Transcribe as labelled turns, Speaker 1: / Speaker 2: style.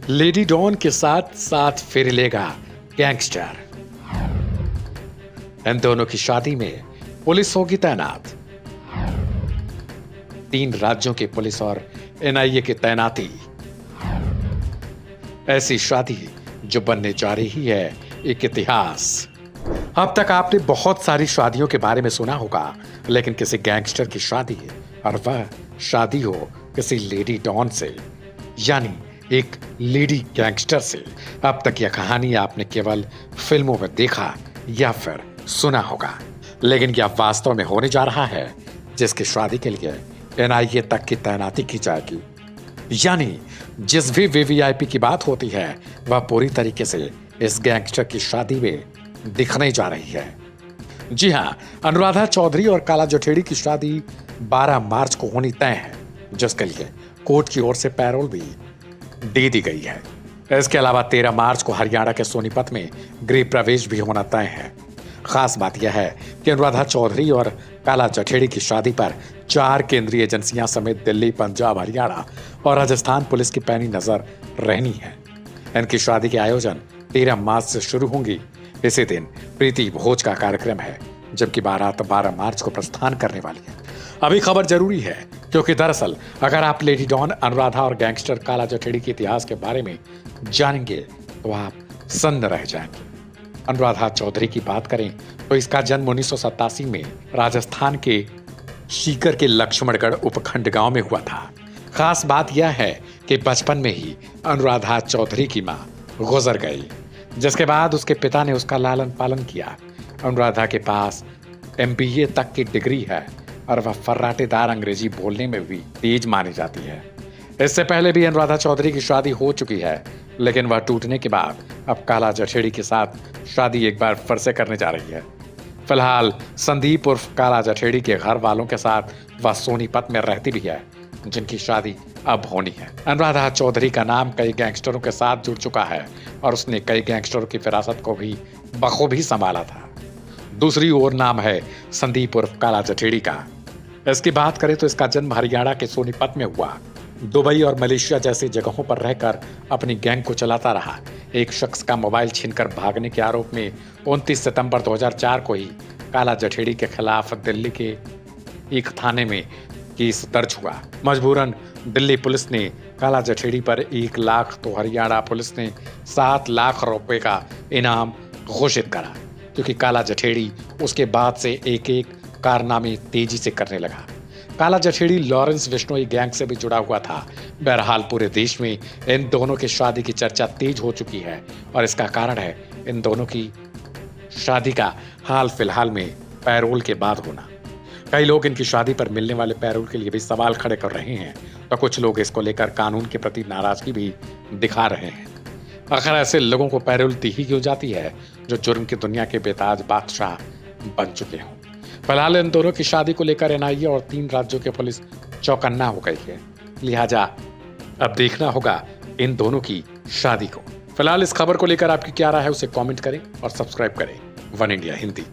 Speaker 1: Lady don के साथ साथ फिर लेगा गैंगस्टर। इन दोनों की शादी में पुलिस होगी तैनात। 3 राज्यों की पुलिस और एनआईए की तैनाती। ऐसी शादी जो बनने जा रही है एक इतिहास। अब तक आपने बहुत सारी शादियों के बारे में सुना होगा, लेकिन किसी गैंगस्टर की शादी और वह शादी हो किसी लेडी डॉन से, यानी एक लेडी गैंगस्टर से। अब तक यह कहानी आपने केवल फिल्मों में देखा या फिर सुना होगा, लेकिन यह वास्तव में होने जा रहा है, जिसकी शादी के लिए एनआईए तक की तैनाती की जाएगी। यानी जिस भी वीवीआईपी की बात होती है वह पूरी तरीके से इस गैंगस्टर की शादी में दिखने जा रही है। जी हां, अनुराधा चौधरी और काला जठेड़ी की शादी 12 मार्च को होनी तय है, जिसके लिए कोर्ट की ओर से पैरोल भी दे दी गई है। इसके अलावा 13 मार्च को हरियाणा के सोनीपत में गृह प्रवेश भी होना तय है। खास बात यह है कि अनुराधा चौधरी और काला जठेड़ी की शादी पर 4 केंद्रीय एजेंसियां समेत दिल्ली, पंजाब, हरियाणा और राजस्थान पुलिस की पैनी नजर रहनी है। इनकी शादी के आयोजन 13 मार्च से शुरू होंगी। इसी दिन प्रीति भोज का कार्यक्रम है, जबकि बारात 12 मार्च को प्रस्थान करने वाली है। अभी खबर जरूरी है, क्योंकि दरअसल अगर आप लेडी डॉन, अनुराधा और गैंगस्टर काला जठेड़ी के इतिहास के बारे में जानेंगे तो आप सन्न रह जाएंगे। अनुराधा चौधरी की बात करें तो इसका जन्म 1987 में राजस्थान के सीकर के लक्ष्मणगढ़ उपखंड गांव में हुआ था। खास बात यह है कि बचपन में ही अनुराधा चौधरी की मां गुजर गई, जिसके बाद उसके पिता ने उसका लालन पालन किया। अनुराधा के पास एमबीए तक की डिग्री है और वह फर्राटेदार अंग्रेजी बोलने में भी तेज मानी जाती है। इससे पहले भी अनुराधा चौधरी की शादी हो चुकी है, लेकिन वह टूटने के बाद अब काला जठेड़ी के साथ शादी एक बार फिर से करने जा रही है। फिलहाल संदीप उर्फ काला जठेड़ी के घर वालों के साथ वह सोनीपत में रहती भी है, जिनकी शादी अब होनी है। अनुराधा चौधरी का नाम कई गैंगस्टरों के साथ जुड़ चुका है और उसने कई गैंगस्टरों की विरासत को भी बखूबी संभाला था। दूसरी ओर नाम है संदीप उर्फ काला जठेड़ी का। इसकी बात करें तो इसका जन्म हरियाणा के सोनीपत में हुआ। दुबई और मलेशिया जैसी जगहों पर रहकर अपनी गैंग को चलाता रहा। एक शख्स का मोबाइल छीनकर भागने के आरोप में 29 सितंबर 2004 को ही काला जठेड़ी के खिलाफ दिल्ली के एक थाने में केस दर्ज हुआ। मजबूरन दिल्ली पुलिस ने काला जठेड़ी पर 1 लाख तो हरियाणा पुलिस ने 7 लाख रुपए का इनाम घोषित करा, क्योंकि काला जठेड़ी उसके बाद से एक कारनामे तेजी से करने लगा। काला जठेड़ी लॉरेंस बिश्नोई गैंग से भी जुड़ा हुआ था। बहरहाल पूरे देश में इन दोनों की शादी की चर्चा तेज हो चुकी है और इसका कारण है इन दोनों की शादी का हाल फिलहाल में पैरोल के बाद होना। कई लोग इनकी शादी पर मिलने वाले पैरोल के लिए भी सवाल खड़े कर रहे हैं, तो कुछ लोग इसको लेकर कानून के प्रति नाराजगी भी दिखा रहे हैं। आखिर ऐसे लोगों को पैरोल दी ही क्यों जाती है जो जुर्म की दुनिया के बेताज बादशाह बन चुके हों। फिलहाल इन दोनों की शादी को लेकर एनआईए और 3 राज्यों की पुलिस चौकन्ना हो गई है, लिहाजा अब देखना होगा इन दोनों की शादी को। फिलहाल इस खबर को लेकर आपकी क्या राय है उसे कमेंट करें और सब्सक्राइब करें वन इंडिया हिंदी।